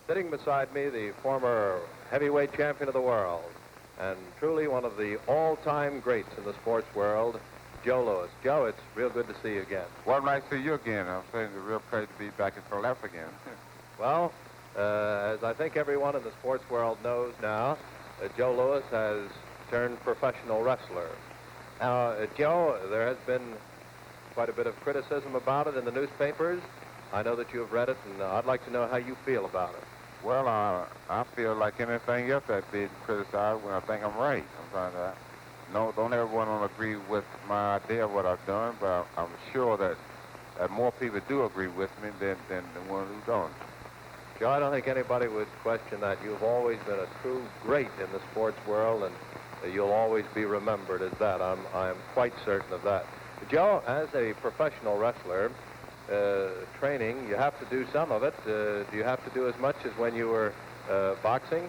Sitting beside me, the former heavyweight champion of the world, and truly one of the all-time greats in the sports world, Joe Louis. Joe, it's real good to see you again. Well, nice to see you again. I'm saying it's a real pleasure to be back in Philadelphia again. Well, as I think everyone in the sports world knows now, Joe Louis has turned professional wrestler. Now, Joe, there has been quite a bit of criticism about it in the newspapers. I know that you have read it, and I'd like to know how you feel about it. Well, I feel like anything else that's being criticized when I think I'm right. I'm trying to, no, don't everyone agree with my idea of what I've done, but I'm sure that more people do agree with me than the ones who don't. Joe, I don't think anybody would question that. You've always been a true great in the sports world, and you'll always be remembered as that. I'm quite certain of that. Joe, as a professional wrestler, training, you have to do some of it. Do you have to do as much as when you were boxing?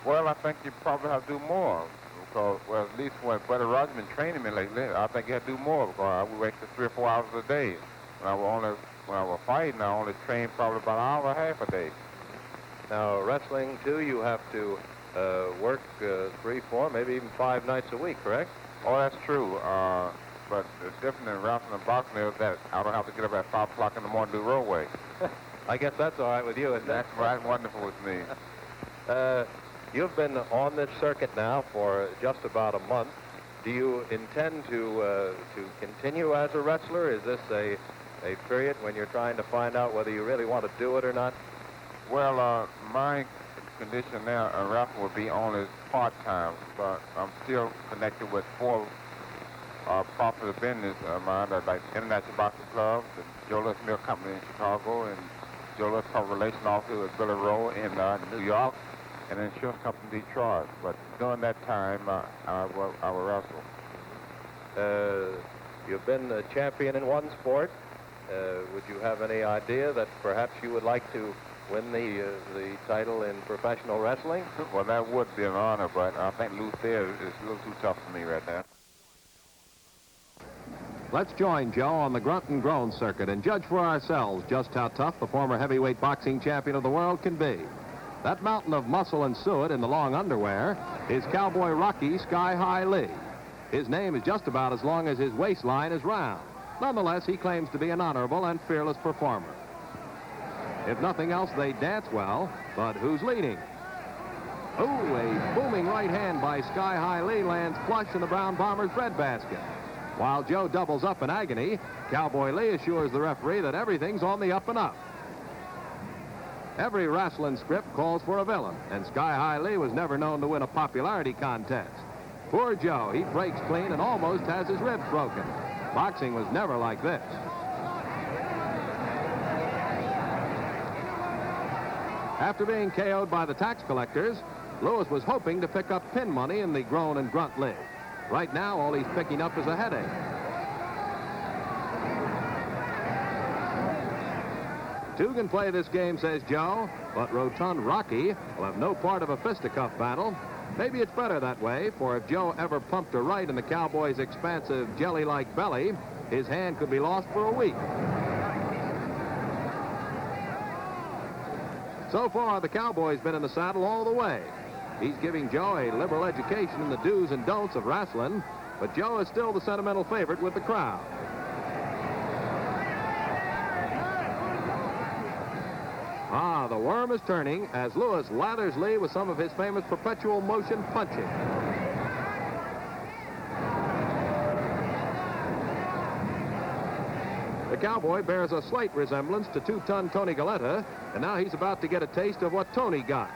Well, I think you probably have to do more. Because, well, at least when Brother Roger's been training me lately, I think you have to do more. Because I would wake up 3 or 4 hours a day. When I was fighting, I only trained probably about an hour and a half a day. Now, wrestling, too, you have to work 3, 4, maybe even 5 nights a week, correct? Oh, that's true. But it's different than wrestling and boxing is that I don't have to get up at 5 o'clock in the morning to do roadway. I guess that's all right with you, isn't it? That's right, wonderful with me. You've been on this circuit now for just about a month. Do you intend to continue as a wrestler? Is this a period when you're trying to find out whether you really want to do it or not? Well, my condition now in wrestling would be only part-time, but I'm still connected with 4 popular business of mine, like International Boxing Club, the Joe Louis Milk Company in Chicago, and Joe Louis Public Relations Officer with Billy Rowe in New York, and an insurance company in Detroit. But during that time, I will wrestle. You've been a champion in one sport. Would you have any idea that perhaps you would like to win the title in professional wrestling? Well, that would be an honor, but I think Lou Thayer is a little too tough for me right now. Let's join Joe on the grunt and groan circuit and judge for ourselves just how tough the former heavyweight boxing champion of the world can be. That mountain of muscle and suet in the long underwear is Cowboy Rocky Sky-High Lee. His name is just about as long as his waistline is round. Nonetheless, he claims to be an honorable and fearless performer. If nothing else, they dance well, but who's leading? Ooh, a booming right hand by Sky-High Lee lands flush in the Brown Bombers' breadbasket. While Joe doubles up in agony, Cowboy Lee assures the referee that everything's on the up and up. Every wrestling script calls for a villain, and Sky-High Lee was never known to win a popularity contest. Poor Joe, he breaks clean and almost has his ribs broken. Boxing was never like this. After being KO'd by the tax collectors, Louis was hoping to pick up pin money in the groan and grunt league. Right now, all he's picking up is a headache. Two can play this game, says Joe, but rotund Rocky will have no part of a fisticuff battle. Maybe it's better that way, for if Joe ever pumped a right in the Cowboy's expansive jelly-like belly, his hand could be lost for a week. So far, the Cowboy's been in the saddle all the way. He's giving Joe a liberal education in the do's and don'ts of wrestling, but Joe is still the sentimental favorite with the crowd. Ah, the worm is turning as Louis lathers Lee with some of his famous perpetual motion punching. The Cowboy bears a slight resemblance to two-ton Tony Galetta, and now he's about to get a taste of what Tony got.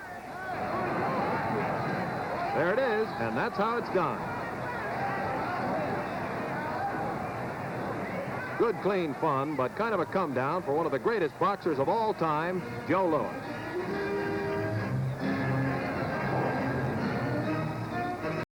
There it is, and that's how it's done. Good, clean fun, but kind of a come-down for one of the greatest boxers of all time, Joe Louis.